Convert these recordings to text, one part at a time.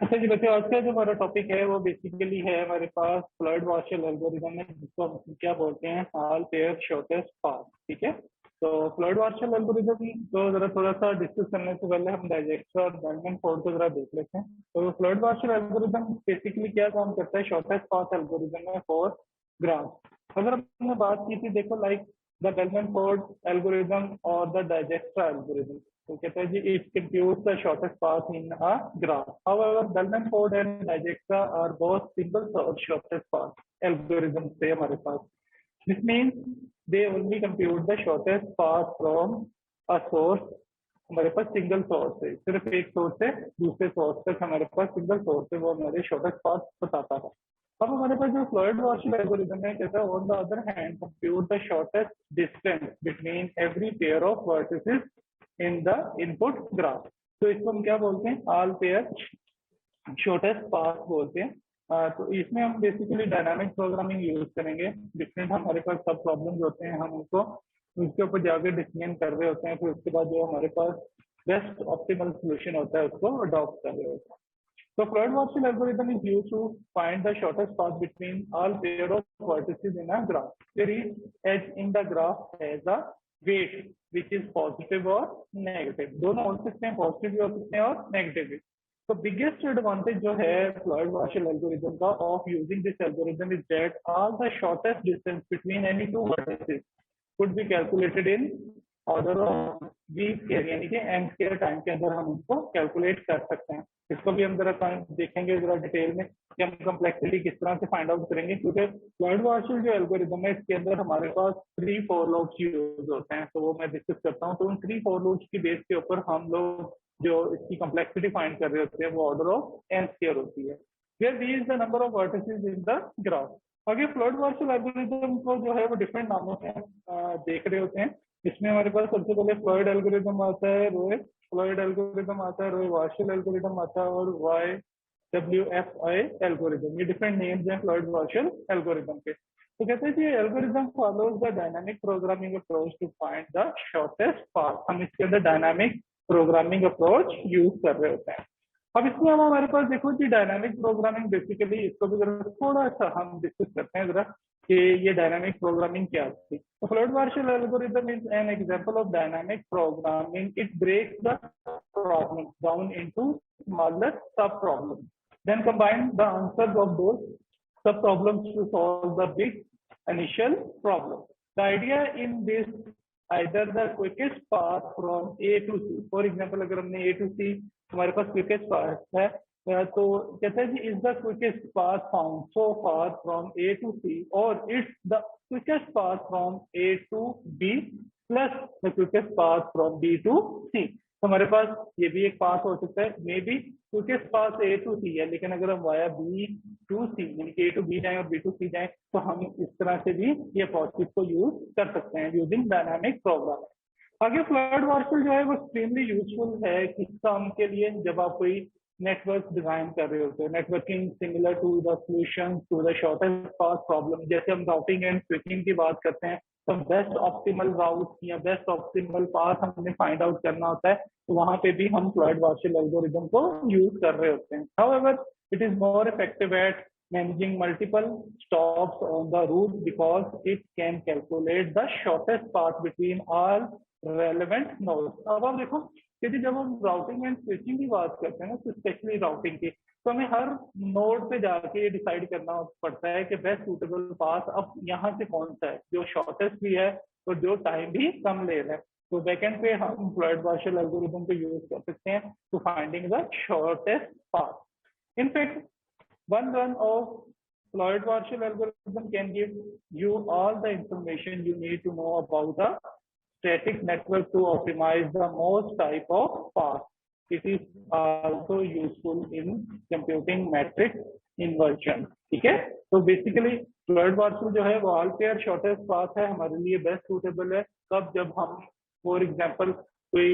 अच्छा जी बच्चों, आज का जो हमारा टॉपिक है वो बेसिकली है हमारे पास फ्लड वार्शल एल्गोरिदम है, जिसको हम क्या बोलते हैं, ऑल पेयर शॉर्टेस्ट पाथ। ठीक है। तो फ्लड वार्शल एल्गोरिदम को जरा थोड़ा सा डिस्कस करने से पहले हम डाइजेक्स्ट्रा और बेल्मैन फोर्ड को जरा देख लेते हैं। तो फ्लड वार्शल एल्गोरिदम बेसिकली क्या काम करता है, शॉर्टेस्ट पाथ एल्गोरिदम है फॉर ग्राफ। अगर हमने बात की थी, देखो like the Bellman Ford algorithm और द डाइजेक्स्ट्रा एल्गोरिदम, तो कहता है जी it computes the shortest path in a graph. However Bellman Ford and Dijkstra are both single source shortest path algorithm थे हमारे पास। This means they only compute the shortest path from a source. हमारे पास single source है, सिर्फ एक source से दूसरे सोर्स तक हमारे पास सिंगल सोर्स है, वो हमारे शॉर्टेस्ट पाथ बताता है। अब हमारे पास जो फ्लड वार्शल एल्गोरिदम है, कहता है on the other hand compute the shortest distance between every pair of vertices in the input graph. तो इसको हम क्या बोलते हैं, ऑल पेयर शॉर्टेस्ट पाथ बोलते हैं। तो इसमें हम बेसिकली डायनामिक प्रोग्रामिंग यूज करेंगे। डिफरेंट हमारे पास सब प्रॉब्लम्स होते हैं, हम उनको उसके ऊपर जाकर डिसीजन कर रहे होते हैं, फिर उसके बाद जो हमारे पास बेस्ट ऑप्टिमल सोल्यूशन होता है उसको अडॉप्ट कर रहे होते हैं। So Floyd Marshall algorithm is used to find the shortest path between all pair of vertices in a graph. Where each edge in the graph has a weight which is positive or negative. दोनों हो सकते हैं, positive भी हो सकते हैं और negative भी। तो बिगेस्ट एडवांटेज जो है फ्लॉयड मार्शल एल्गोरिथम का of using this algorithm is that all the shortest distance between any two vertices could be calculated in order of V square, यानी कि एम स्केयर टाइम के अंदर हम उसको कैलकुलेट कर सकते हैं। इसको भी हम जरा देखेंगे जरा डिटेल में कि हम कम्प्लेक्सिटी किस तरह से फाइंड आउट करेंगे, क्योंकि फ्लड वार्शल जो एल्गोरिदम है इसके अंदर हमारे पास 3 फॉर लूप्स यूज होते हैं। तो वो मैं डिस्कस करता हूँ। तो उन 3 फॉर लूप्स की बेस के ऊपर हम लोग जो इसकी कम्प्लेक्सिटी फाइंड कर रहे होते हैं वो ऑर्डर ऑफ एन स्केयर होती है। Where V is the number of vertices in the graph. आगे फ्लड वार्शल एल्गोरिदम को जो है वो डिफरेंट नामों से देख रहे होते हैं। इसमें हमारे पास सबसे पहले फ्लॉयड एल्गोरिदम आता है, रोए फ्लॉयड एल्गोरिदम आता है, रोए वार्शल एल्गोरिदम आता है, और YWFI एल्गोरिदम। ये डिफरेंट नेम्स हैं फ्लॉयड वार्शल एल्गोरिदम के। तो कहते हैं कि algorithm follows the dynamic programming approach to find the shortest path. हम इसके अंदर डायनामिक प्रोग्रामिंग अप्रोच यूज कर रहे होते हैं। अब इसमें हम हमारे पास देखो कि डायनामिक प्रोग्रामिंग बेसिकली, इसको भी जरा थोड़ा सा हम डिस्कस करते हैं जरा कि ये डायनामिक प्रोग्रामिंग क्या होती है। तो Floyd Warshall algorithm is an example of dynamic programming. It breaks the problem down into smaller sub problem, then combine the answers of those sub problems to solve the big initial problem. The idea in this either the quickest path from A to C. For example, अगर हमने A to C हमारे पास quickest path है, तो कहते हैं कि is the quickest path found so far from A to C, or it's the quickest path from A to B plus the quickest path from B to C. तो हमारे पास ये भी एक पाथ हो सकता है, may be quickest path A to C है, लेकिन अगर हम वाया B to C यानी कि A to B जाए और B to C जाए तो हम इस तरह से भी ये प्रोसेस को यूज कर सकते हैं यूजिंग डायनामिक प्रोग्राम। आगे फ्लड वार्शल जो है वो एक्सट्रीमली यूजफुल है किस काम के लिए, जब आप कोई नेटवर्क डिजाइन कर रहे होते हैं, networking similar to the solution to the shortest path problem. जैसे हम राउटिंग एंड स्विचिंग की बात करते हैं, तो बेस्ट ऑप्टिमल राउट या बेस्ट ऑप्टिमल पाथ हमें फाइंड आउट करना होता है, तो वहां पे भी हम फ्लड वार्शल एल्गोरिदम को यूज कर रहे होते हैं। However it is more effective eight managing multiple stops on the route because it can calculate the shortest path between all relevant nodes. अब आप देखो क्योंकि जब हम राउटिंग एंड स्विचिंग की बात करते हैं ना, तो स्पेशली राउटिंग की, तो हमें हर नोड पे जाके ये डिसाइड करना पड़ता है कि बेस्ट सूटेबल पाथ अब यहाँ से कौन सा है जो शॉर्टेस्ट भी है और जो टाइम भी कम ले रहा है। तो बैकएंड पे हम फ्लड वार्शल एल्गोरिदम को यूज कर सकते हैं to finding the shortest path. In fact, one run of Floyd Marshall algorithm can give you all the information you need to know about the static network to optimize the most type of path. It is also useful in computing matrix inversion. ठीक है, तो basically flood वार्शल जो है वो all pair shortest path है, हमारे लिए best suitable है कब, जब हम फॉर एग्जांपल कोई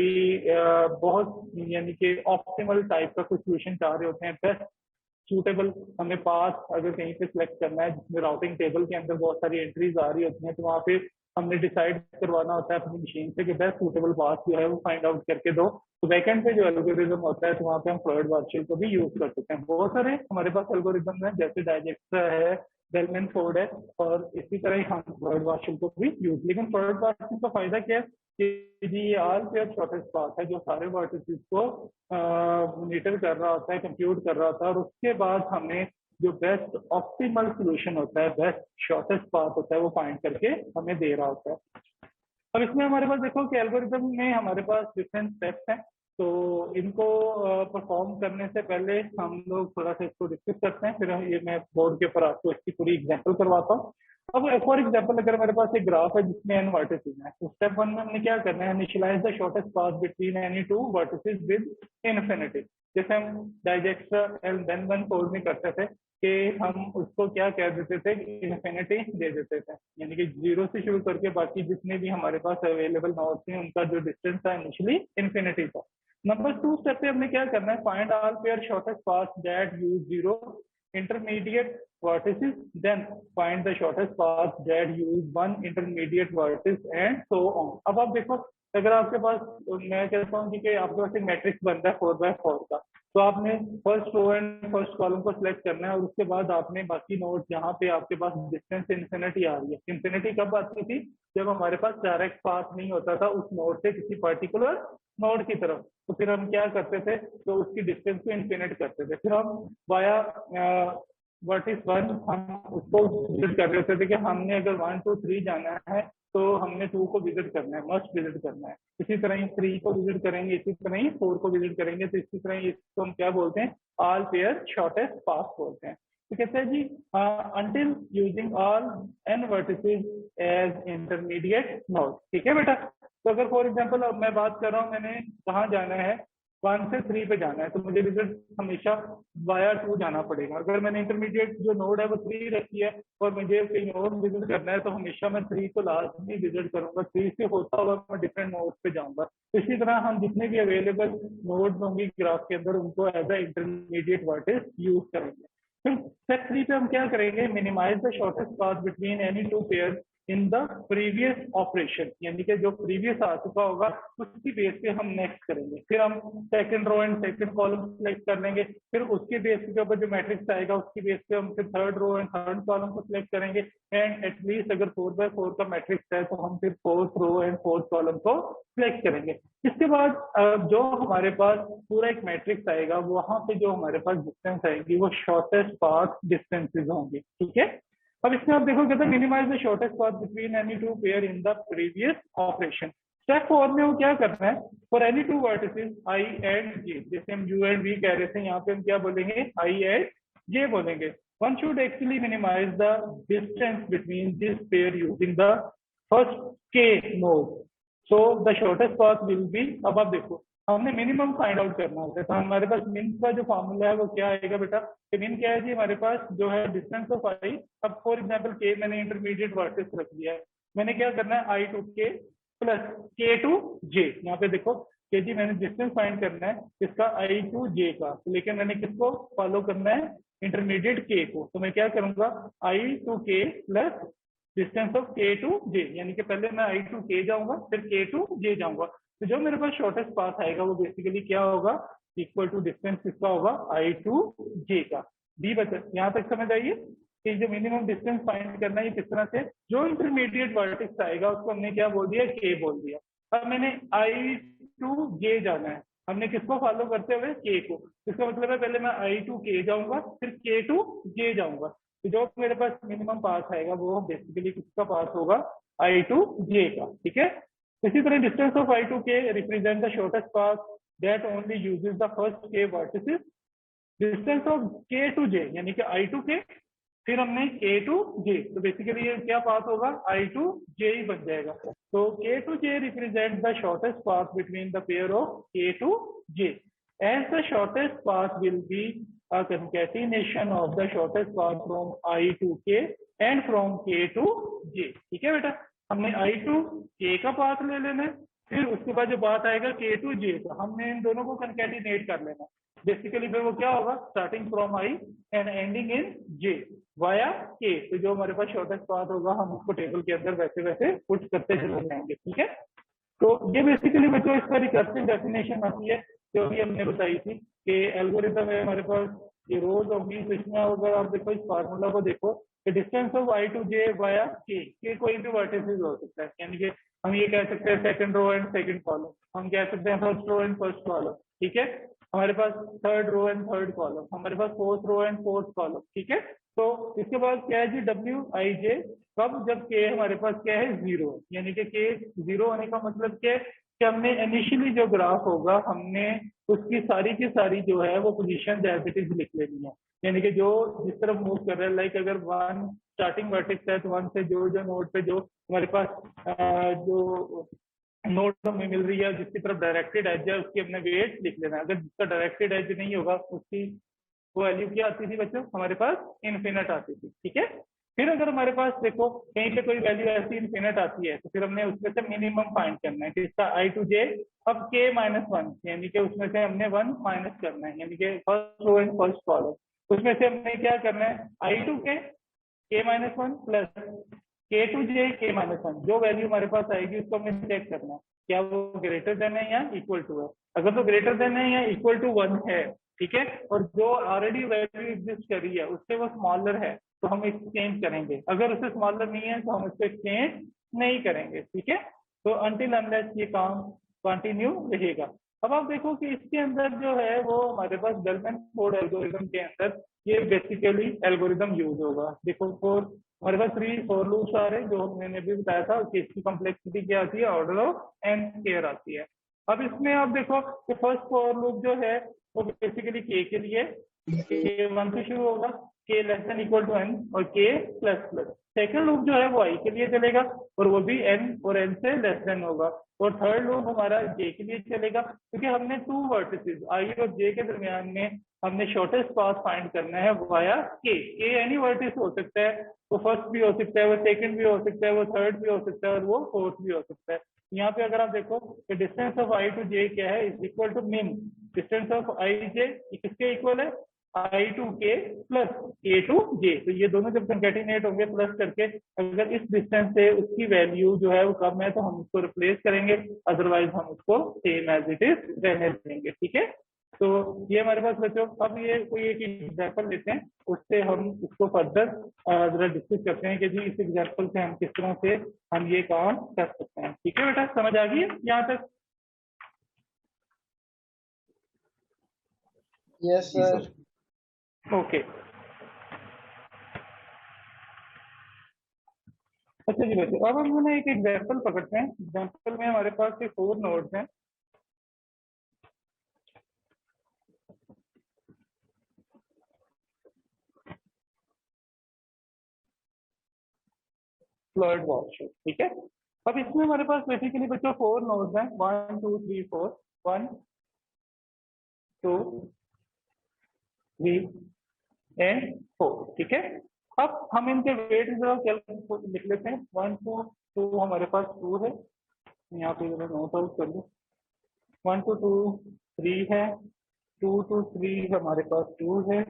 बहुत यानी कि ऑप्टिमल टाइप का कोई सोल्यूशन चाह रहे होते हैं, बेस्ट सूटेबल हमें पाथ अगर कहीं पे सिलेक्ट करना है जिसमें राउटिंग टेबल के अंदर बहुत सारी एंट्रीज आ रही होती हैं, तो वहाँ पे हमने डिसाइड करवाना होता है अपनी मशीन से कि बेस्ट सूटेबल पाथ जो है वो फाइंड आउट करके दो, तो बैकएंड पे जो एल्गोरिदम होता है तो वहाँ पे हम फ्लोइड वार्शल को भी यूज कर सकते हैं। बहुत सारे हमारे पास एल्गोरिदम है, जैसे डाइजेक्स्ट्रा है, बेलमैन फोर्ड है, और इसी तरह ही हम फ्लोइड वार्शल को भी यूज। लेकिन फ्लोइड वार्शल का फायदा क्या है कि जी ये ऑल पेयर शॉर्टेस्ट पाथ है जो सारे वर्टिसेस को मॉनिटर कर रहा होता है, कंप्यूट कर रहा होता है, और उसके बाद हमें जो बेस्ट ऑप्टिमल सोल्यूशन होता है, बेस्ट शॉर्टेस्ट पाथ होता है, वो फाइंड करके हमें दे रहा होता है। अब इसमें हमारे पास देखो कि एल्गोरिदम में हमारे पास डिफरेंट स्टेप्स हैं, तो इनको परफॉर्म करने से पहले हम लोग थोड़ा सा इसको डिस्कस करते हैं, फिर ये मैं बोर्ड के ऊपर आपको इसकी पूरी एग्जांपल करवाता हूँ। अब फॉर एग्जांपल अगर मेरे पास एक ग्राफ है जिसमें n वर्टिसेस हैं, तो स्टेप 1 में हमने क्या करना है, initialize the shortest path between any two vertices with infinity. जैसे हम डाइजेक्स्ट्रा एंड बेलमैन फोर्ड में करते थे कि हम उसको क्या कह देते थे, इन्फिनिटी दे देते थे, यानी कि 0 से शुरू करके बाकी जितने भी हमारे पास अवेलेबल नोड्स थे उनका जो डिस्टेंस था इनिशियली इन्फिनिटी था। नंबर 2 स्टेप पे हमने क्या करना है, find all pair shortest path that use 0 intermediate vertices, then find the shortest path that use one intermediate vertex and so on। अब आप देखो, अगर आपके पास, मैं कहता हूँ कि आपके पास एक मैट्रिक्स बनता है 4x4 का, तो आपने first row and first column को सिलेक्ट करना है, और उसके बाद आपने बाकी नोड्स जहाँ पे आपके पास डिस्टेंस इन्फिनिटी आ रही है। इन्फिनिटी कब आती थी, जब हमारे पास डायरेक्ट पाथ नहीं होता था उस नोड से किसी पर्टिकुलर नोड की तरफ, तो फिर हम क्या करते थे, तो उसकी डिस्टेंस को इन्फिनिट करते थे। फिर हम वाया वर्टिस 1 हम उसको विजिट कर रहे थे कि हमने अगर 1 2 3 जाना है तो हमने 2 को विजिट करना है, मस्ट विजिट करना है। इसी तरह ही 3 को विजिट करेंगे, इसी तरह ही 4 को विजिट करेंगे, तो इसी तरह इसको हम क्या बोलते हैं, ऑल पेयर शॉर्टेस्ट पाथ बोलते हैं। तो कहते हैं जी until using all n vertices as intermediate node. ठीक है बेटा, तो अगर फॉर एग्जांपल मैं बात कर रहा हूँ, मैंने कहाँ जाना है, 1 से 3 पे जाना है, तो मुझे विजिट हमेशा वाया 2 जाना पड़ेगा। अगर मैंने इंटरमीडिएट जो नोड है वो 3 रखी है और मुझे कहीं और विजिट करना है, तो हमेशा मैं 3 को लास्ट में विजिट करूंगा, 3 से होता हुआ मैं डिफरेंट नोड पे जाऊंगा। तो इसी तरह हम जितने भी अवेलेबल नोड्स होंगे ग्राफ के अंदर उनको as a intermediate vertex use करेंगे। फिर स्टेप 3 पे हम क्या करेंगे, minimize the shortest path between any two pair in the previous operation, यानी कि जो प्रीवियस आ चुका होगा उसकी बेस पे हम नेक्स्ट करेंगे। फिर हम second row and second column select कर लेंगे, फिर उसके बेस के ऊपर जो मैट्रिक्स आएगा उसकी बेस पे हम फिर third row and third column को सिलेक्ट करेंगे, एंड एटलीस्ट अगर 4x4 का मैट्रिक्स है तो हम फिर fourth row and fourth column को सिलेक्ट करेंगे। इसके बाद जो हमारे पास पूरा एक मैट्रिक्स आएगा वहां पे जो हमारे पास डिस्टेंस आएगी वो शॉर्टेस्ट पाथ डिस्टेंसेज होंगी। ठीक है, अब इसमें आप देखोगे तो minimize the shortest path between any two pair in the previous operation. Step 4 में वो क्या करना है, for any two vertices i and j, जैसे हम u एंड v कह रहे थे, यहाँ पे हम क्या बोलेंगे, i एंड j बोलेंगे। One should actually minimize the distance between this pair using the first k node, so the shortest path will be. अब आप देखो, हमने मिनिमम फाइंड आउट करना होता है, तो हमारे पास मिन का जो फॉर्मूला है वो क्या आएगा बेटा, कि मिन क्या है जी, हमारे पास जो है डिस्टेंस ऑफ i। अब फॉर एग्जांपल k मैंने इंटरमीडिएट वर्टिस रख लिया है, मैंने क्या करना है, i to k plus k to j। यहाँ पे देखो के जी मैंने डिस्टेंस फाइंड करना है इसका i टू j का, लेकिन मैंने किसको फॉलो करना है, इंटरमीडिएट k को, तो मैं क्या करूंगा, i to k plus distance of k to j, यानी कि पहले मैं i टू k जाऊंगा फिर k टू j जाऊंगा। तो जो मेरे पास शॉर्टेस्ट पाथ आएगा वो बेसिकली क्या होगा, इक्वल टू डिस्टेंस किसका होगा, i टू j का। डी बचा, यहाँ तक समझ आइए कि जो मिनिमम डिस्टेंस फाइंड करना है किस तरह से, जो इंटरमीडिएट वर्टेक्स आएगा उसको हमने क्या बोल दिया, k बोल दिया। अब मैंने i टू j जाना है, हमने किसको फॉलो करते हुए, k को। इसका मतलब है पहले मैं i टू k जाऊंगा फिर k टू j जाऊंगा, तो जो मेरे पास मिनिमम पाथ आएगा वो बेसिकली किसका पाथ होगा, i टू j का। ठीक है, इसी तरह distance of i to k represent the shortest path that only uses the first k vertices. Distance of k to j यानी कि i टू k फिर हमने k टू j, तो बेसिकली ये क्या पाथ होगा, i टू j ही बन जाएगा। तो k to j represent the shortest path between the pair of k to j, as the shortest path will be a concatenation of the shortest path from i to k and from k to j। ठीक है बेटा, हमने i to k का path ले लेना है, फिर उसके बाद जो बात आएगा k टू j का, हमने इन दोनों को कंकैटिनेट कर लेना। बेसिकली फिर वो क्या होगा, starting from I and ending in J via के। तो जो हमारे पास शॉर्टेस्ट पाथ होगा हम उसको टेबल के अंदर वैसे वैसे पुट करते चले जाएंगे, ठीक है। तो ये बेसिकली बच्चों इसका रिकर्सिव डेफिनेशन आती है जो भी हमने बताई थी कि एल्गोरिथम है हमारे पास ये रोज और मीन्स। इसमें अगर आप देखो इस फार्मूला को देखो, distance of i to j via k कोई भी वर्टिसेस हो सकता है, यानी कि हम ये कह सकते हैं second row and second column, हम कह सकते हैं first row and first column, ठीक है। हमारे पास third row and third column, हमारे पास fourth row and fourth column, ठीक है। तो इसके बाद क्या है जी, डब्ल्यू आई जे, कब, जब के हमारे पास क्या है, जीरो, यानी कि के जीरो होने का मतलब क्या है कि हमने इनिशियली जो ग्राफ होगा हमने उसकी सारी की सारी जो है वो पोजीशन एज इट इज लिख लेनी है, यानी कि जो जिस तरफ मूव कर रहा है, लाइक अगर वन स्टार्टिंग वर्टेक्स है तो वन से जो जो नोड पे जो हमारे पास जो नोड हमें मिल रही है जिसकी तरफ डायरेक्टेड एज है उसकी हमने वेट लिख लेना है। अगर जिसका डायरेक्टेड एज नहीं होगा उसकी वो वैल्यू क्या आती थी बच्चों, हमारे पास इनफिनिट आती थी, ठीक है। फिर अगर हमारे पास देखो कहीं पे कोई वैल्यू ऐसी इनफिनिट आती है तो फिर हमने उसमें से मिनिमम फाइंड करना है कि इसका आई टू जे, अब के माइनस वन, यानी कि उसमें से हमने वन माइनस करना है, यानी कि first row and first column, उसमें से हमने क्या करना है, i to k minus one plus k to j k minus one, जो वैल्यू हमारे पास आएगी उसको हमें चेक करना है क्या वो ग्रेटर देन है या इक्वल टू है। अगर तो ग्रेटर देन है या इक्वल टू वन है, ठीक है, और जो ऑलरेडी वैल्यू एग्जिस्ट कर रही है उससे वो स्मॉलर है तो हम एक्सचेंज करेंगे, अगर उससे स्मॉलर नहीं है तो हम उसको एक्सचेंज नहीं करेंगे, ठीक है। तो अनटिल अनलेस ये काम कंटिन्यू रहेगा। अब आप देखो कि इसके अंदर जो है वो हमारे पास बेलमैन फोर्ड एल्गोरिथम के अंदर ये बेसिकली एल्गोरिथम यूज होगा। देखो फोर हमारे पास 3 फॉर लूप्स आ रहे हैं जो मैंने भी बताया था कि इसकी कॉम्प्लेक्सिटी क्या आती है, ऑर्डर ऑफ एन स्क्वायर आती है। अब इसमें आप देखो कि फर्स्ट फॉर लूप जो है वो बेसिकली के लिए के वन से शुरू होगा, k less than equal to n और k plus plus. Second loop जो है वो आई के लिए चलेगा और वो भी एन और एन से लेस देन होगा। और थर्ड लूप हमारा जे के लिए चलेगा क्योंकि हमने 2 वर्टिसेस आई और जे के दरमियान में हमने शॉर्टेस्ट पाथ फाइंड करना है वाया के एनी वर्टिस हो सकता है, वो फर्स्ट भी हो सकता है, वो सेकंड भी हो सकता है, वो थर्ड भी हो सकता है और वो फोर्थ भी हो सकता है। यहाँ पे अगर आप देखो कि डिस्टेंस ऑफ आई टू जे क्या है, इज इक्वल टू मिन डिस्टेंस ऑफ आई जे किसके इक्वल है, आई टू के प्लस के टू जे। तो ये दोनों जब कंकेटिनेट होंगे प्लस करके अगर इस डिस्टेंस से उसकी वैल्यू जो है वो कम है तो हम उसको रिप्लेस करेंगे, अदरवाइज हम उसको सेम एज इट इज रहने देंगे, ठीक है। तो ये हमारे पास बच्चों, अब ये कोई एक एग्जाम्पल लेते हैं उससे हम उसको फर्दर जरा डिस्कस करते हैं कि जी इस एग्जाम्पल से हम किस तरह से हम ये काम कर सकते हैं, ठीक है बेटा, समझ आ गई है यहाँ तक? Yes sir. ओके अच्छा जी बच्चों, अब हम एक एग्जाम्पल पकड़ते हैं। एग्जाम्पल में हमारे पास ये 4 नोड्स हैं। फ्लड वॉशर, ठीक है। अब इसमें हमारे पास बेसिकली बच्चों 4 नोड्स हैं, 1 2 3 4, 1 2 3 एंड 4, ठीक है। अब हम इनके वेट जरा लिख लेते हैं। 1 2 2 हमारे पास 2 है, यहाँ पे जरा नोट आउट कर लो। 1 2 2 3 है, 2 2 3 हमारे पास 2 है,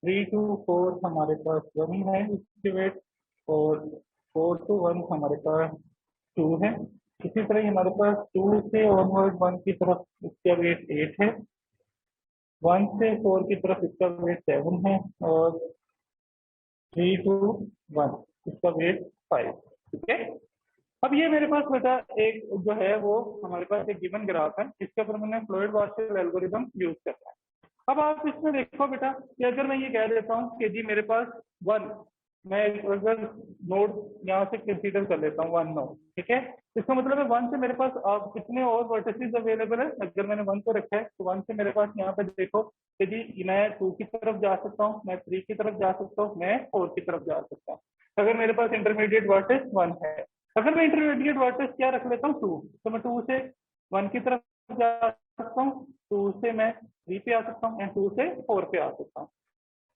3 2 4 हमारे पास 1 है इसके वेट, और 4 2 1 हमारे पास 2 है। इसी तरह हमारे पास 2 से ऑनवर्ड 1 की तरफ इसका वेट 8 है, 1 से 4 की तरफ इसका वेट 7 है, और 3 2 1 इसका वेट 5, ठीक है। अब ये मेरे पास बेटा एक जो है वो हमारे पास एक गिवन ग्राफ है, इसके ऊपर मैंने फ्लोइड वार्शल एल्गोरिथम यूज करना है। अब आप इसमें देखो बेटा कि अगर मैं ये कह देता हूँ कि जी मेरे पास 1, मैं अगर नोड यहाँ से कंसीडर कर लेता हूँ 1 नोड, ठीक है। इसका मतलब है 1 से मेरे पास आप कितने और वर्टिसेस अवेलेबल है। अगर मैंने 1 को रखा है तो 1 से मेरे पास यहाँ पे देखो कि जी मैं 2 की तरफ जा सकता हूँ, मैं 3 की तरफ जा सकता हूँ, मैं 4 की तरफ जा सकता हूँ, अगर मेरे पास इंटरमीडिएट वर्टिस 1 है। अगर मैं इंटरमीडिएट वर्टिस क्या रख लेता हूँ 2, तो मैं 2 से 1 की तरफ जा सकता हूँ, 2 से मैं 3 पे आ सकता हूँ एंड 2 से 4 पे आ सकता हूँ।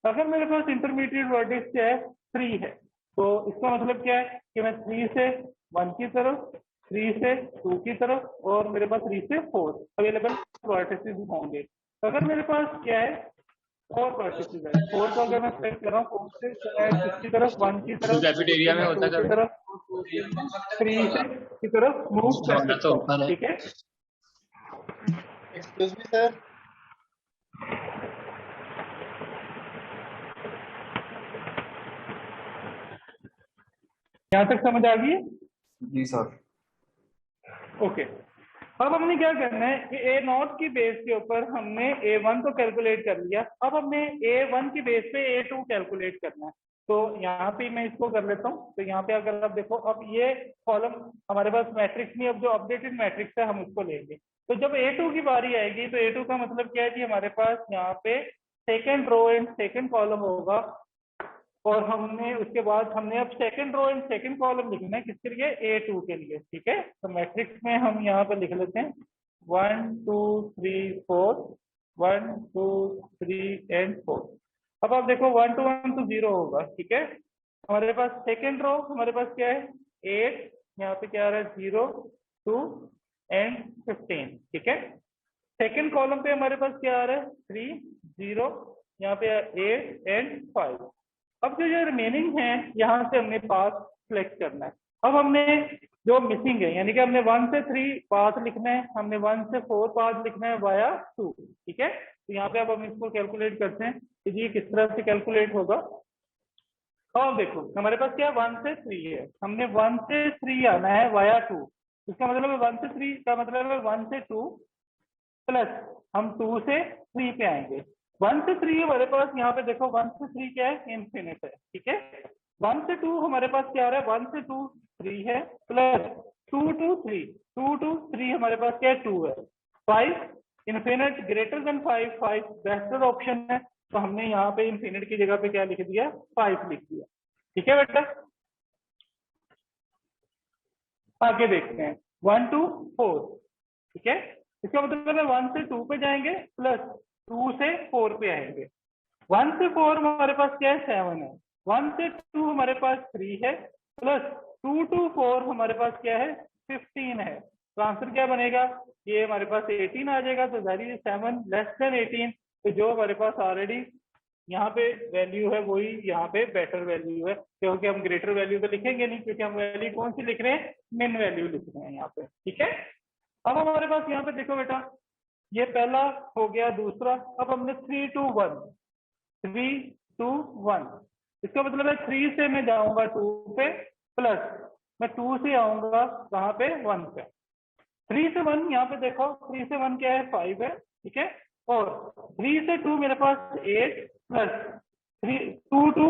अगर मेरे पास इंटरमीडिएट वर्टेक्स क्या है 3 है, तो इसका मतलब क्या है कि मैं 3 से 1 की तरफ, 3 से 2 की तरफ और मेरे पास 3 से 4 अवेलेबल वर्टेक्सेस होंगे। तो अगर मेरे पास क्या है 4 पार्टिकल्स है, 4 को अगर मैं सेलेक्ट कर रहा हूँ 4 से किसकी तरफ, 1 की तरफ, कैफेटेरिया में होता 2 की तरफ, 3 से की तरफ मूव कर सकता हूँ। ठीक है, एक्सक्यूज मी सर, यहाँ तक समझ आ गई है? जी सर। ओके, अब हमने क्या करना है कि ए नॉट की बेस के ऊपर हमने A1 तो कैलकुलेट कर लिया, अब हमने A1 की बेस पे A2 कैलकुलेट करना है। तो यहाँ पे मैं इसको कर लेता हूँ। तो यहाँ पे अगर आप देखो, अब ये कॉलम हमारे पास मैट्रिक्स नहीं, अब जो अपडेटेड मैट्रिक्स है हम उसको लेंगे। तो जब A2 की बारी आएगी तो A2 का मतलब क्या है कि हमारे पास यहाँ पे second row and second column होगा, और हमने उसके बाद हमने अब second row and second column लिखना है किसके लिए, A2 के लिए। ठीक है, तो मैट्रिक्स में हम यहाँ पे लिख लेते हैं 1 2 3 4 1 2 3 एंड 4। अब आप देखो 1 to 1 तो 0 होगा। ठीक है, हमारे पास सेकंड रो हमारे पास क्या है 8, यहाँ पे क्या आ रहा है 0 2 एंड 15। ठीक है, सेकंड कॉलम पे हमारे पास क्या आ रहा है 3 0, यहाँ पे 8 एंड 5। अब जो ये रिमेनिंग है यहाँ से हमने पाथ सिलेक्ट करना है। अब हमने जो मिसिंग है, यानी कि हमने 1 से 3 पाथ लिखना है, हमने 1 से 4 पाथ लिखना है वाया 2। ठीक है, तो यहाँ पे अब हम इसको कैलकुलेट करते हैं कि जी किस तरह से कैलकुलेट होगा। और देखो हमारे पास क्या 1 से 3 है, हमने 1 से 3 आना है वाया 2। इसका मतलब है 1 से 3 का मतलब है 1 से 2 प्लस हम 2 से 3 पे आएंगे। 1 से 3 हमारे पास यहाँ पे देखो 1 से 3 क्या है, इनफिनिट है। ठीक है, 1 से 2 हमारे पास क्या आ रहा है 1 से 2 3 है, प्लस 2 to 3 2 to 3 हमारे पास क्या है 2 है। 5 इनफिनिट ग्रेटर देन 5 5 बेहतर ऑप्शन है, तो हमने यहाँ पे इनफिनिट की जगह पे क्या लिख दिया 5 लिख दिया। ठीक है बेटा, आगे देखते हैं 1 to 4। ठीक है, इसका मतलब है 1 से 2 पे जाएंगे प्लस 2 से 4 पे आएंगे। 1 से 4 हमारे पास क्या है 7 है, 1 से 2 हमारे पास 3 है, प्लस 2 to 4 हमारे पास क्या है 15 है। तो आंसर क्या बनेगा, ये हमारे पास 18 आ जाएगा। तो दैट इज 7 लेस देन 18। तो जो हमारे पास ऑलरेडी यहाँ पे वैल्यू है वही यहाँ पे बेटर वैल्यू है, क्योंकि हम ग्रेटर वैल्यू तो लिखेंगे नहीं, क्योंकि हम वैल्यू कौन सी लिख रहे हैं, मिन वैल्यू लिख रहे हैं यहाँ पे। ठीक है, अब हमारे पास यहाँ पे देखो बेटा, ये पहला हो गया, दूसरा अब हमने 3 to 1 3 to 1। इसका मतलब है 3 से मैं जाऊंगा 2 पे, प्लस मैं 2 से आऊंगा कहाँ पे 1 पे। 3 से 1 यहाँ पे देखो, 3 से 1 क्या है 5 है। ठीक है, और 3 से 2 मेरे पास 8 प्लस 2 to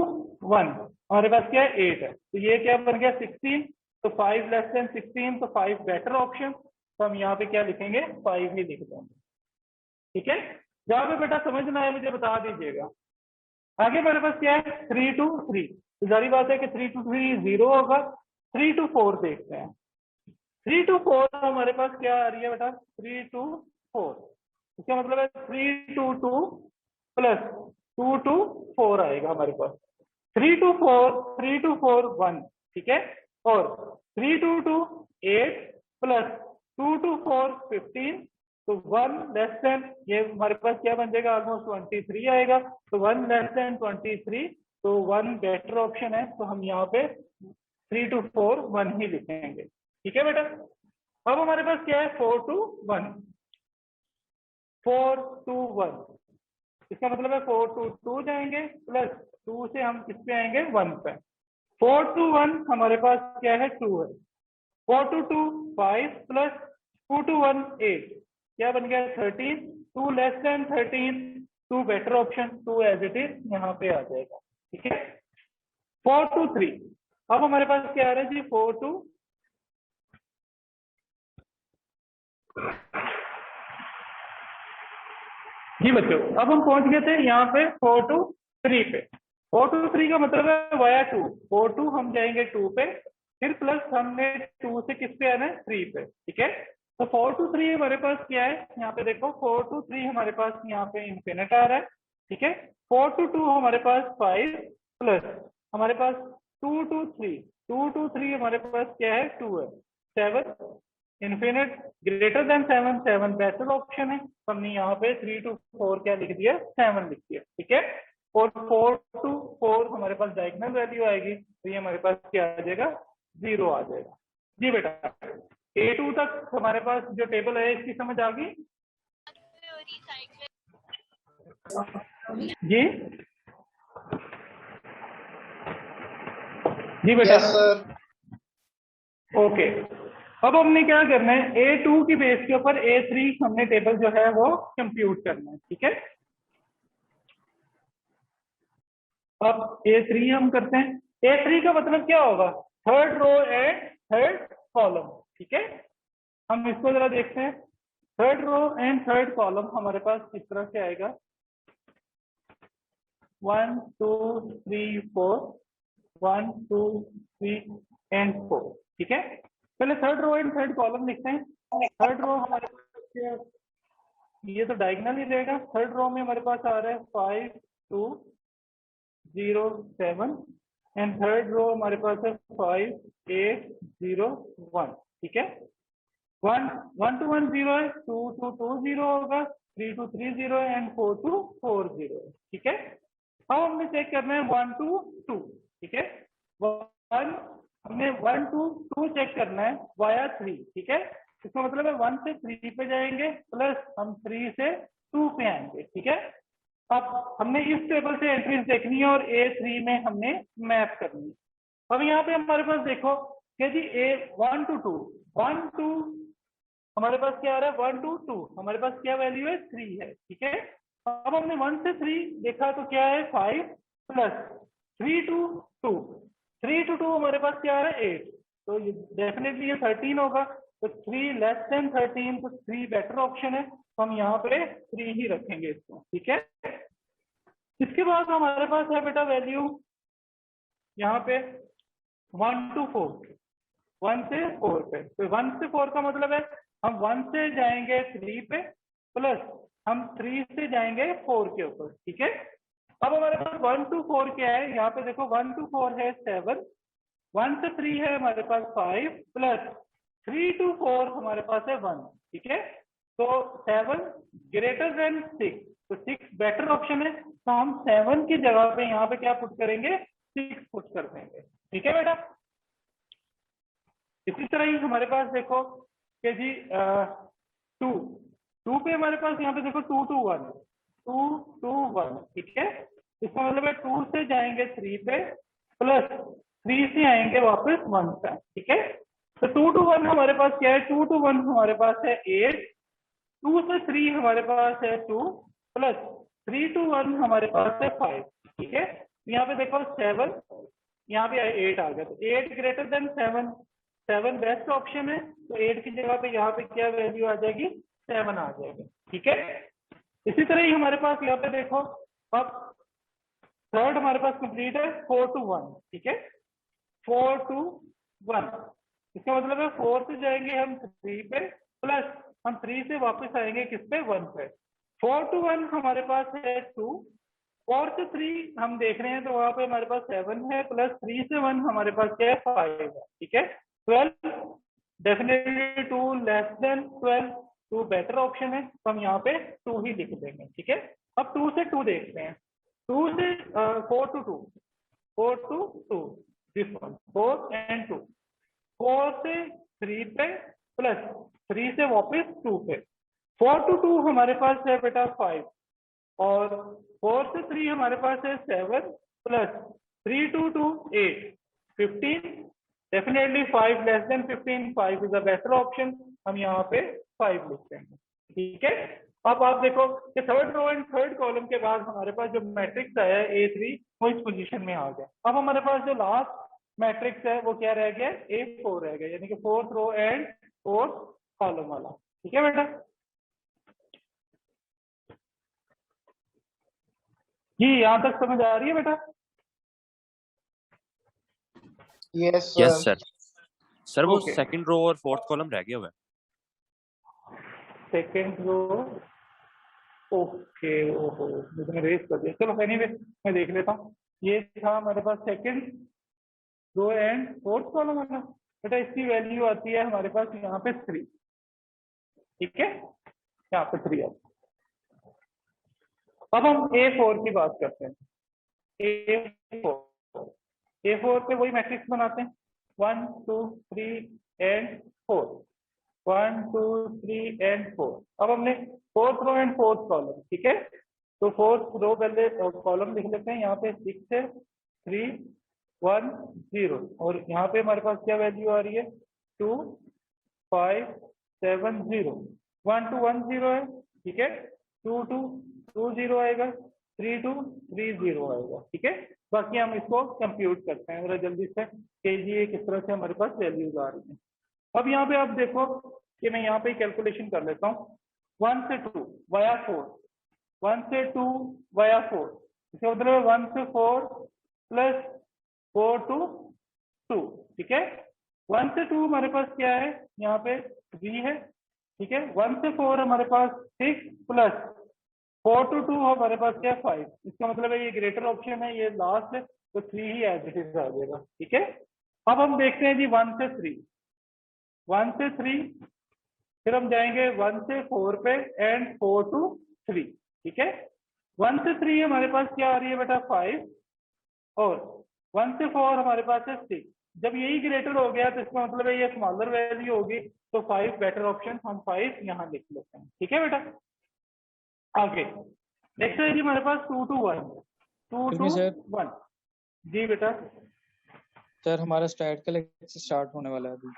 1 हमारे पास क्या है 8 है। तो ये क्या बन गया 16। तो 5 लेस देन 16, तो 5 बेटर ऑप्शन। तो हम यहाँ पे क्या लिखेंगे 5 ही लिख देंगे। ठीक है, जहाँ पे बेटा समझ ना आए मुझे बता दीजिएगा। आगे मेरे पास क्या है 3 to 3, तो जारी बात है कि 3 to 3 0 होगा। 3 to 4 देखते हैं। 3 to 4 हमारे पास क्या आ रही है बेटा 3 to 4। इसका मतलब है 3 to 2 प्लस 2 to 4 आएगा हमारे पास। 3 to 4 1। ठीक है, और 3 to 2 8 प्लस 2 to 4 15। तो 1 लेस देन, ये हमारे पास क्या बन जाएगा ऑलमोस्ट 23 आएगा। तो 1 लेस देन 23, तो 1 बेटर ऑप्शन है। तो हम यहाँ पे 3 to 4 1 ही लिखेंगे। ठीक है बेटा, अब हमारे पास क्या है 4 to 1 4 to 1। इसका मतलब है 4 to 2 जाएंगे, प्लस 2 से हम किस पे आएंगे 1 पे। 4 to 1 हमारे पास क्या है 2 है। 4 to 2 5 प्लस 2 to 1 8, क्या बन गया 13। 2 less than 13, 2 better option, 2 as it is यहाँ पे आ जाएगा। ठीक है, 4 to 3। अब हमारे पास क्या आ रहा है जी 4 to जी बच्चों, अब हम पहुंच गए थे यहाँ पे 4 to 3 पे। 4 to 3 का मतलब है वाया 2। 4 to हम जाएंगे 2 पे, फिर प्लस हमने 2 से किस पे आना है 3 पे। ठीक है, तो 4 to 3 हमारे पास क्या है, यहाँ पे देखो 4 to 3 हमारे पास यहाँ पे इनफिनिट आ रहा है। ठीक है, 4 to 2 हमारे पास 5 प्लस हमारे पास 2 to 3 हमारे पास क्या है 2 है 7 infinite greater than 7, 7 better option है, तो हमने यहाँ पे 3 to 4 क्या लिख दिया, 7 लिख दिया, ठीक है। और 4 to 4 हमारे पास डायगोनल वैल्यू आएगी, तो ये हमारे पास क्या आ जाएगा, 0 आ जाएगा। जी बेटा, A2 तक हमारे पास जो टेबल है इसकी समझ आ गई जी। जी बेटा, यस सर। ओके। अब हमने क्या करना है, A2 की बेस के ऊपर A3 हमने टेबल जो है वो कंप्यूट करना है, ठीक है। अब A3 हम करते हैं। A3 का मतलब क्या होगा, third row and third column, ठीक है। हम इसको जरा देखते हैं। Third row and third column हमारे पास इस तरह से आएगा, 1 2 3 4, 1 2 3 एंड 4, ठीक है। पहले third row and third column लिखते हैं। थर्ड रो हमारे पास ये तो डायगोनल ही रहेगा। थर्ड रो में हमारे पास आ रहा है 5 2 0 7, एंड थर्ड रो हमारे पास है 5 8 0 1, ठीक है। 1 1 to 1 0 है, 2 to 2 0 होगा, 3 to 3 0 है, एंड 4 to 4 0 है, ठीक है। अब हमने चेक करना है 1 to 2, ठीक है। 1 हमने 1 to 2 चेक करना है वाया 3, ठीक है। इसका मतलब है 1 से 3 पे जाएंगे, प्लस हम 3 से 2 पे आएंगे, ठीक है। अब हमने इस टेबल से एंट्रीज देखनी है और A3 में हमने मैप करनी है। अब यहाँ पे हमारे पास देखो कि जी A1 to 2, 1 2 हमारे पास क्या आ रहा है, 1 to 2 हमारे पास क्या वैल्यू है, 3 है, ठीक है। अब हमने 1 से 3 देखा तो क्या है, 5, प्लस 3 to 2, 3 to 2 हमारे पास क्या आ रहा है, 8, तो डेफिनेटली ये 13 होगा। तो 3 लेस देन 13, तो 3 बेटर ऑप्शन है, तो हम यहाँ पे 3 ही रखेंगे इसको, ठीक है। इसके बाद हमारे पास है बेटा वैल्यू यहाँ पे 1 to 4, 1 से 4 पे। तो 1 से 4 का मतलब है हम 1 से जाएंगे 3 पे, प्लस हम 3 से जाएंगे 4 के ऊपर, ठीक है। अब हमारे पास 1 to 4 क्या है, यहाँ पे देखो 1 to 4 है 7, 1 से 3 है हमारे पास 5, प्लस 3 to 4 हमारे पास है 1, ठीक है। तो 7 ग्रेटर देन 6, तो 6 बेटर ऑप्शन है, तो हम 7 की जगह पे यहाँ पे क्या पुट करेंगे, 6 पुट कर देंगे, ठीक है बेटा। इसी तरह ही हमारे पास देखो कि जी 2 2 पे हमारे पास यहाँ पे देखो 2 to 1, 2 to 1, ठीक है। इसका मतलब है 2 से जाएंगे 3 पे, प्लस 3 से आएंगे वापस 1 पे, ठीक है। तो 2 to 1 हमारे पास क्या है, 2 to 1 हमारे पास है 8, 2 से 3 हमारे पास है 2, प्लस 3 to 1 हमारे पास है 5, ठीक है। यहाँ पे देखो 7, यहाँ पे 8 आ गया, तो 8 ग्रेटर देन 7, 7 बेस्ट ऑप्शन है, तो 8 की जगह पे यहाँ पे क्या वैल्यू आ जाएगी, 7 आ जाएगी, ठीक है। इसी तरह ही हमारे पास यहाँ पे देखो, अब थर्ड हमारे पास कंप्लीट है, 4 to 1, ठीक है। 4 to 1 इसका मतलब है 4 से जाएंगे हम 3 पे, प्लस हम 3 से वापस आएंगे किस पे, 1 पे। 4 to 1 हमारे पास है 2, 4 से 3 हम देख रहे हैं तो वहां पे हमारे पास 7 है, प्लस 3 से 1 हमारे पास क्या है, 5 है, ठीक है। 12 definitely 2 less then 12, 2 better option है, तो हम यहाँ पे 2 ही लिख देंगे, ठीक है। अब 2 से 2 देखते हैं, 2 से 4 to 2, 4 to 2, this one 4 and 2, 4 से 3 पे, प्लस 3 से वापस 2 पे। 4 to 2 हमारे पास है बेटा 5, और 4 से 3 हमारे पास है 7, plus 3 to 2 8, 15, definitely 5 less than 15, 5 is a better option, हम यहाँ पे 5 लिखते हैं, ठीक है। अब आप देखो कि third row and third column के बाद हमारे पास जो मैट्रिक्स आया है A3 वो इस पोजीशन में आ गया। अब हमारे पास जो लास्ट मैट्रिक्स है वो क्या रह गया, A4 रह गया, यानी कि fourth row and fourth column वाला, ठीक है बेटा। जी यहाँ तक समझ आ रही है बेटा? Yes yes sir. Sir. Sir वो Okay. सेकंड रो और फोर्थ कॉलम रह गया हुआ है। सेकेंड रो, ओके, ओहो मुझे मैंने रेस कर दिया, चलो एनीवे मैं देख लेता हूँ। ये था हमारे पास second row and fourth column वाला, बेटा इसकी वैल्यू आती है हमारे पास यहाँ पे 3, ठीक है, यहाँ पे 3 आती है। अब हम A4 की बात करते हैं। A4 पे वही मैट्रिक्स बनाते हैं, 1 2 3 एंड 4, 1 2 3 एंड 4। अब हमने 4th row and 4th column, ठीक है, तो 4th रो पहले कॉलम लिख लेते हैं। यहाँ पे 6 है, 3 1 0, और यहाँ पे हमारे पास क्या वैल्यू आ रही है, 2 5 7 0, 1 2 1 0 है, ठीक है, 2 2 2 0 आएगा, 3 2 3 0 आएगा, ठीक है। बाकी हम इसको कंप्यूट करते हैं जरा जल्दी से कि ये किस तरह से हमारे पास वैल्यूज आ रही हैं। अब यहाँ पे आप देखो कि मैं यहाँ पे कैलकुलेशन कर लेता हूँ, 1 से 2 वाया 4, 1 से 2 वाया 4, इसका मतलब है 1 से 4 प्लस 4 to 2, ठीक है। 1 से 2 हमारे पास क्या है, यहाँ पे 3 है, ठीक है। 1 से 4 हमारे पास 6 प्लस 4 to 2 हमारे पास क्या है, 5। इसका मतलब है ये ग्रेटर ऑप्शन है, ये लास्ट है, तो 3 ही एज इट इज आ जाएगा, ठीक है। अब हम देखते हैं जी 1 से 3, 1 से 3, फिर हम जाएंगे 1 से 4 पे एंड 4 to 3, ठीक है। 1 से 3 हमारे पास क्या आ रही है बेटा, 5, और 1 से 4 हमारे पास है 6। जब यही ग्रेटर हो गया तो इसका मतलब है ये स्मॉलर वैल्यू होगी, तो 5 बेटर ऑप्शन, हम 5 यहाँ लिख लेते हैं, ठीक है बेटा। आगे नेक्स्ट है जी हमारे पास 2 to 1, 2 to सर 1। जी बेटा। सर हमारा स्टार्ट का लेक्चर स्टार्ट होने वाला है अभी।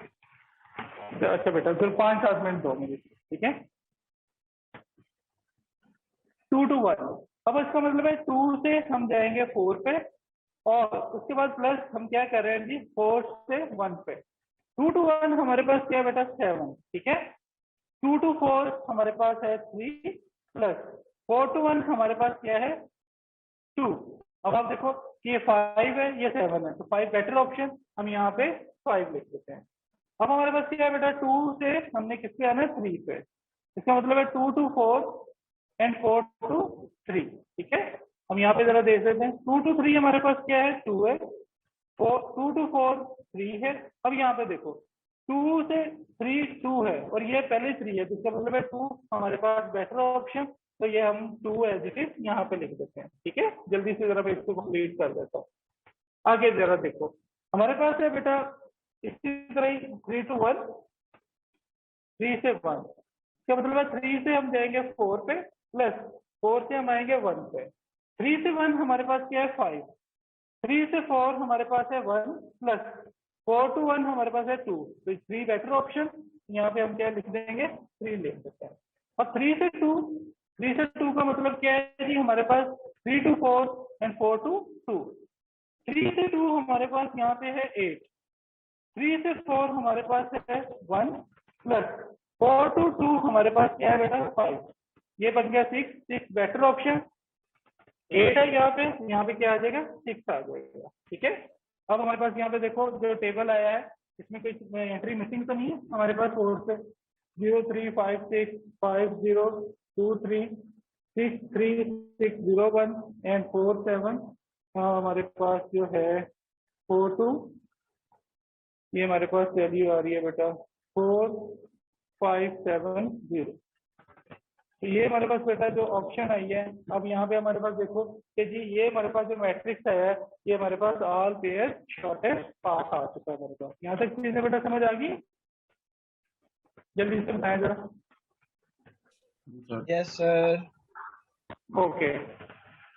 अच्छा बेटा, फिर 5-7 मिनट दो मुझे, ठीक है। 2 to 1, अब इसका मतलब है 2 से हम जाएंगे 4 पे, और उसके बाद प्लस हम क्या कर रहे हैं जी 4 से 1 पे। 2 to 1 हमारे पास क्या है बेटा, 7, ठीक है। 2 to 4 हमारे पास है 3, प्लस 4 to 1 हमारे पास क्या है, 2। अब आप देखो कि ये 5 है, ये 7 है, तो 5 बेटर ऑप्शन, हम यहाँ पे 5 लिख देते हैं। अब हमारे पास क्या है बेटा, 2 से हमने किस पे आना है, 3 पे। इसका मतलब है 2 to 4 एंड 4 to 3, ठीक है। हम यहाँ पे जरा देख लेते हैं, 2 to 3 हमारे पास क्या है, 2 है, 2 to 4 3 है। अब यहाँ पे देखो 2 से 3 2 है, और ये पहले 3 है, तो इसका मतलब है 2 हमारे पास बेटर ऑप्शन, तो ये हम 2 एज इट इज यहाँ पे लिख देते हैं, ठीक है। जल्दी से जरा मैं इसको कंप्लीट कर देता हूँ। आगे जरा देखो हमारे पास है बेटा इसी तरह ही 3 to 1, 3 से 1, इसका मतलब है 3 से हम जाएंगे 4 पे, प्लस 4 से हम आएंगे 1 पे। 3 से 1 हमारे पास क्या है, 5, 3 से 4 हमारे पास है 1, प्लस 4 to 1 हमारे पास है 2, तो 3 बेटर ऑप्शन, यहाँ पे हम क्या लिख देंगे, 3 लिख देते हैं। और 3 से 2 का मतलब क्या है जी, हमारे पास 3 to 4 एंड 4 to 2। 3 से 2 हमारे पास यहाँ पे है 8, 3 से 4 हमारे पास है 1, प्लस 4 to 2 हमारे पास क्या है बेटा, 5, ये बन गया 6, 6 बेटर ऑप्शन, 8 है यहाँ पे क्या आ जाएगा, 6 आ जाएगा, ठीक है। अब हमारे पास यहाँ पे देखो जो टेबल आया है, इसमें कोई एंट्री मिसिंग तो नहीं है हमारे पास, 4 से 0 3 5 6 5 0 2 3 6 3 6 0 1 एंड 4 7, हमारे पास जो है 4 2, ये हमारे पास वैल्यू आ रही है बेटा 4 5 7 0। तो ये हमारे पास बेटा जो ऑप्शन आई है। अब यहाँ पे हमारे पास देखो कि जी ये हमारे पास जो मैट्रिक्स आया है, ये हमारे पास ऑल पेयर शॉर्टेस्ट पाथ आ चुका है हमारे पास। यहाँ तक चीजें बेटा समझ आ गई, जल्दी से बताएं जरा। Yes, sir. ओके,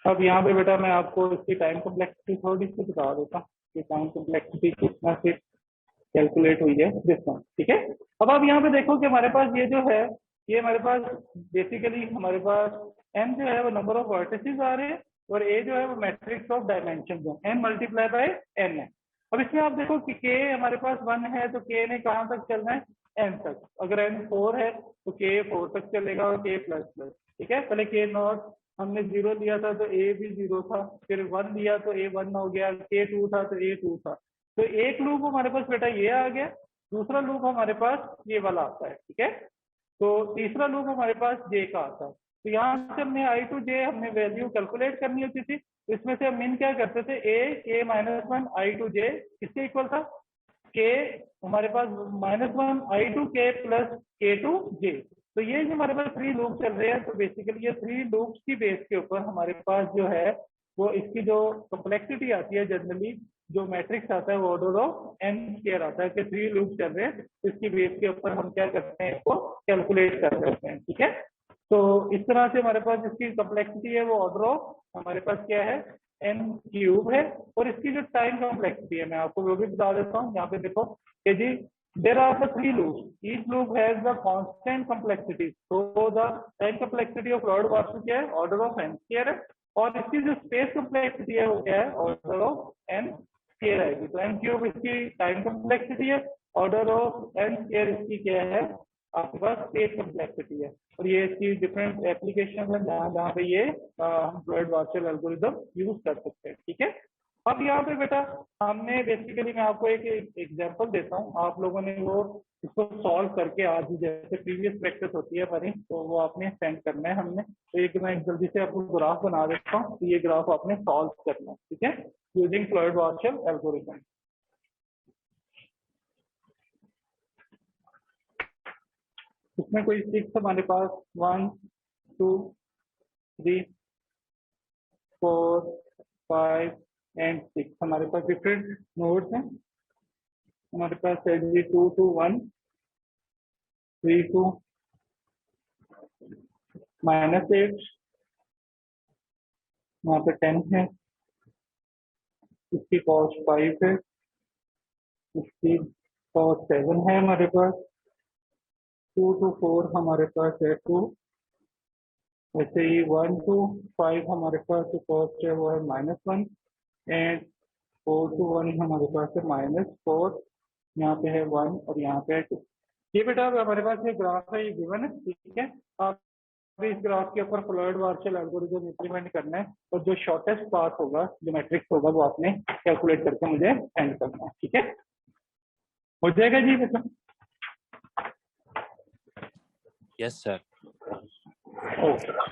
अब यहाँ पे बेटा मैं आपको इसकी टाइम कम्प्लेक्सिटी थोड़ी सी बता देता हूँ कि टाइम कम्प्लेक्सिटी कितना से कैलकुलेट हुई है दिस वन, ठीक है। अब आप यहाँ पे देखो कि हमारे पास ये जो है, ये हमारे पास बेसिकली हमारे पास n जो है वो नंबर ऑफ वर्टिसेस आ रहे हैं, और a जो है वो मैट्रिक्स ऑफ डायमेंशन है, n मल्टीप्लाई बाय n है। अब इसमें आप देखो कि k हमारे पास 1 है, तो k ने कहाँ तक चलना है, n तक। अगर n 4 है तो k 4 तक चलेगा, और k प्लस प्लस, ठीक है। पहले k नॉट हमने 0 लिया था तो a भी 0 था, फिर 1 लिया तो a 1 हो गया, k 2 था तो a 2 था। तो एक लूप हमारे पास बेटा ये आ गया, दूसरा लूप हमारे पास ये वाला आता है, ठीक है। तो तीसरा लूप हमारे पास j का आता है। तो यहाँ से हमने i to j हमने वैल्यू कैलकुलेट करनी होती थी, इसमें से हम मीन क्या करते थे, a k-1 i to j किसके इक्वल था, के हमारे पास -1 I2K प्लस K2J। तो ये जो हमारे पास 3 लूप चल रहे हैं, तो बेसिकली ये 3 लूप्स की बेस के ऊपर हमारे पास जो है वो इसकी जो कम्प्लेक्सिटी आती है, जनरली जो मैट्रिक्स आता है वो ऑर्डर ऑफ n स्क्वायर आता है कि 3 लूप चल रहे हैं, इसकी बेस के ऊपर हम क्या करते हैं, इसको कैलकुलेट कर लेते हैं। ठीक है, तो इस तरह से हमारे पास इसकी कम्प्लेक्सिटी है वो ऑर्डर ऑफ हमारे पास क्या है, n³ है। और इसकी जो टाइम कम्प्लेक्सिटी है मैं आपको वो भी बता देता हूँ। यहाँ पे देखो कि जी there are the 3 loops, each loop has the constant complexity, so the time complexity of fluid Warshall क्या है, order of n square है। और इसकी जो स्पेस कम्प्लेक्सिटी है वो क्या है, ऑर्डर ऑफ n स्क्वायर आएगी। तो n³ इसकी टाइम कम्प्लेक्सिटी है, ऑर्डर ऑफ n स्क्वायर इसकी क्या है, आपके पास स्पेस कम्प्लेक्सिटी है। और ये इसकी डिफरेंट एप्लीकेशन है जहाँ पे ये हम फ्लूइड वार्शल एल्गोरिथम यूज कर सकते हैं। ठीक है, अब यहाँ पे बेटा हमने बेसिकली, मैं आपको एक एग्जांपल देता हूँ, आप लोगों ने वो इसको सॉल्व करके आज जैसे प्रीवियस प्रैक्टिस होती है हमारी, तो वो आपने सेंड करना है हमने। तो एक मैं जल्दी से आपको ग्राफ बना देता हूँ, तो ये ग्राफ आपने सॉल्व करना है। ठीक है, यूजिंग फ्लूइड वार्शल एल्गोरिथम। इसमें कोई 6 हमारे पास 1 2 3 4 5 एंड 6 हमारे पास डिफरेंट नोड्स हैं। हमारे पास है जी 2 to 1 3 to -8, यहाँ पे 10 है, इसकी कॉस्ट 5 है, इसकी कॉस्ट 7 है हमारे पास। 2 to 4 हमारे पास है 2, ऐसे ही 1 to 5 हमारे पास जो कॉस्ट है वो है -1 एंड 4 to 1 हमारे पास है -4, यहाँ पे है 1 और यहाँ पे है 2। ये बेटा हमारे पास ये ग्राफ है, ये गिवन है। ठीक है, आप इस ग्राफ के ऊपर फ्लूइड वार्शल एल्गोरिथम इंप्लीमेंट करना है और जो शॉर्टेस्ट पाथ होगा, जो मैट्रिक्स होगा, वो आपने कैलकुलेट करके मुझे सेंड करना है। ठीक है, हो जाएगा जी बेटा? Yes sir. ओके।